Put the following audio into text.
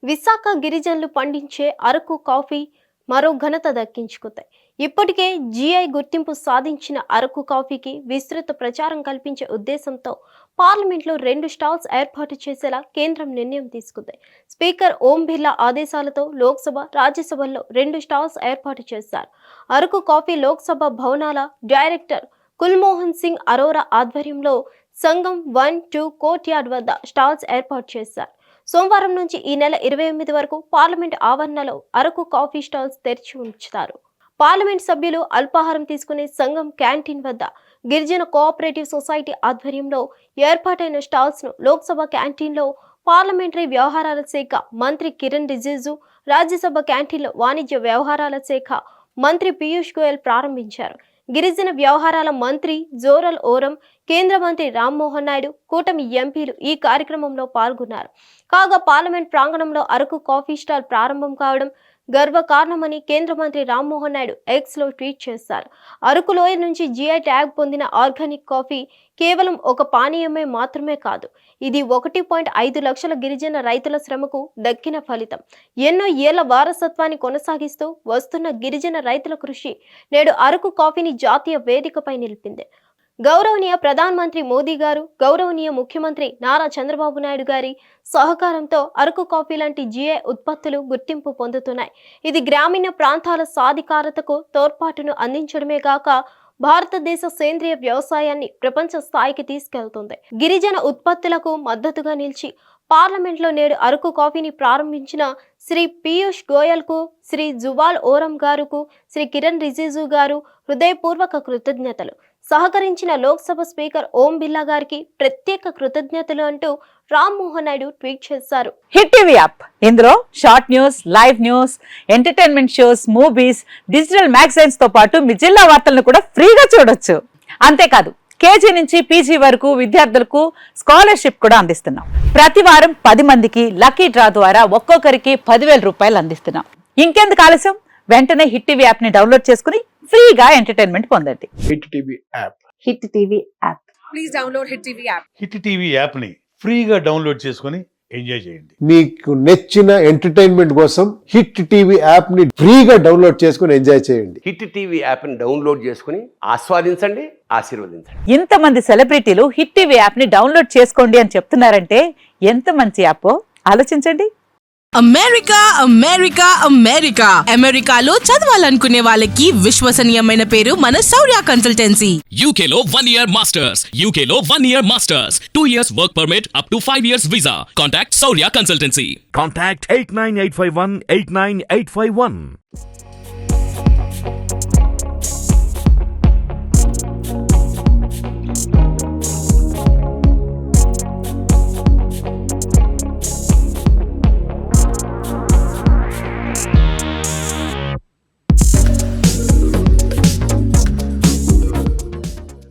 విశాఖ గిరిజనులు పండించే అరకు కాఫీ మరో ఘనత దక్కించుకుంది. ఇప్పటికే జీఐ గుర్తింపు సాధించిన అరకు కాఫీకి విస్తృత ప్రచారం కల్పించే ఉద్దేశంతో పార్లమెంట్లో 2 స్టాల్స్ ఏర్పాటు చేసేలా కేంద్రం నిర్ణయం తీసుకుంది. స్పీకర్ ఓం బిర్లా ఆదేశాలతో లోక్సభ, రాజ్యసభల్లో 2 స్టాల్స్ ఏర్పాటు చేశారు. అరకు కాఫీ లోక్సభ భవనాల డైరెక్టర్ కుల్మోహన్ సింగ్ అరోరా ఆధ్వర్యంలో సంగం 1-2 కోర్ట్ యార్డ్ వద్ద స్టాల్స్ ఏర్పాటు చేశారు. సోమవారం నుంచి ఈ నెల 28 వరకు పార్లమెంట్ ఆవరణలో అరకు కాఫీ స్టాల్స్ తెరిచి ఉంచుతారు. పార్లమెంట్ సభ్యులు అల్పాహారం తీసుకునే సంఘం క్యాంటీన్ వద్ద గిరిజన కోఆపరేటివ్ సొసైటీ ఆధ్వర్యంలో ఏర్పాటైన స్టాల్స్ ను లోక్సభ క్యాంటీన్లో పార్లమెంటరీ వ్యవహారాల శాఖ మంత్రి కిరణ్ రిజిజు, రాజ్యసభ క్యాంటీన్లో వాణిజ్య వ్యవహారాల శాఖ మంత్రి పీయూష్ గోయల్ ప్రారంభించారు. గిరిజన వ్యవహారాల మంత్రి జోరల్ ఓరం, కేంద్ర మంత్రి రామ్మోహన్ నాయుడు, కూటమి ఎంపీలు ఈ కార్యక్రమంలో పాల్గొన్నారు. కాగా పార్లమెంట్ ప్రాంగణంలో అరకు కాఫీ స్టాల్ ప్రారంభం కావడం గర్వకారణమని కేంద్ర మంత్రి రామ్మోహన్ నాయుడు ఎక్స్ లో ట్వీట్ చేశారు. అరకు లోయ నుంచి జీఐ ట్యాగ్ పొందిన ఆర్గానిక్ కాఫీ కేవలం ఒక పానీయమే మాత్రమే కాదు, ఇది 1.5 లక్షల గిరిజన రైతుల శ్రమకు దక్కిన ఫలితం. ఎన్నో ఏళ్ల వారసత్వాన్ని కొనసాగిస్తూ వస్తున్న గిరిజన రైతుల కృషి నేడు అరకు కాఫీని జాతీయ వేదికపై నిలిపింది. గౌరవనీయ ప్రధానమంత్రి మోదీ గారు, గౌరవనీయ ముఖ్యమంత్రి నారా చంద్రబాబు నాయుడు గారి సహకారంతో అరకు కాఫీ లాంటి జీఐ ఉత్పత్తులు గుర్తింపు పొందుతున్నాయి. ఇది గ్రామీణ ప్రాంతాల సాధికారతకు తోడ్పాటును అందించడమే కాక భారతదేశ సేంద్రియ వ్యవసాయాన్ని ప్రపంచ స్థాయికి తీసుకెళ్తుంది. గిరిజన ఉత్పత్తులకు మద్దతుగా నిలిచి పార్లమెంట్లో నేడు అరకు కాఫీని ప్రారంభించిన శ్రీ పీయూష్ గోయల్ కు, శ్రీ జువాల్ ఓరం గారుకు, శ్రీ కిరణ్ రిజిజు గారు హృదయపూర్వక కృతజ్ఞతలు. సహకరించిన లోక్సభ స్పీకర్ ఓం బిర్లా గారికి ప్రత్యేక కృతజ్ఞతలు అంటూ రామ్మోహన్ నాయుడు ట్వీట్ చేశారు. హిట్ టీవీ యాప్, ఇందులో short news, live news, entertainment shows, movies, digital magazines తో పాటు మీ జిల్లా వార్తలను కూడా ఫ్రీగా చూడొచ్చు. అంతేకాదు కేజీ నుంచి పీజీ వరకు విద్యార్థులకు స్కాలర్షిప్ కూడా అందిస్తున్నాం. ప్రతి వారం 10 మందికి లక్కీ డ్రా ద్వారా ఒక్కొక్కరికి 10,000 రూపాయలు అందిస్తున్నాం. ఇంకెందుకు ఆలస్యం, వెంటనే హిట్ టీవీ యాప్ ని డౌన్లోడ్ చేసుకుని ఫ్రీగా ఎంటర్టైన్మెంట్ పొందండి. Hit TV app. Hit TV app. Please download hit TV app. Hit TV app ని ఫ్రీగా డౌన్లోడ్ చేసుకుని ఎంజాయ్ చేయండి. మీకు నచ్చిన ఎంటర్టైన్మెంట్ కోసం హిట్ టీవీ యాప్ ని ఫ్రీగా డౌన్లోడ్ చేసుకుని ఎంజాయ్ చేయండి. హిట్ టీవీ యాప్ ని డౌన్లోడ్ చేసుకుని ఆస్వాదించండి, ఆశీర్వదించండి. ఇంతమంది సెలబ్రిటీలు హిట్ టీవీ యాప్ ని డౌన్లోడ్ చేసుకోండి అని చెప్తున్నారంటే ఎంత మంచి యాప్ ఆలోచించండి. అమెరికా అమెరికా అమెరికా అమెరికాలో చదవాలనుకునే వాళ్ళకి విశ్వసనీయమైన పేరు మన శౌర్య కన్సల్టెన్సీ. UK లో 1 year masters, UK లో 1 year masters, 2 years work permit up to 5 years visa. Contact Saurya Consultancy. Contact 89851 89851.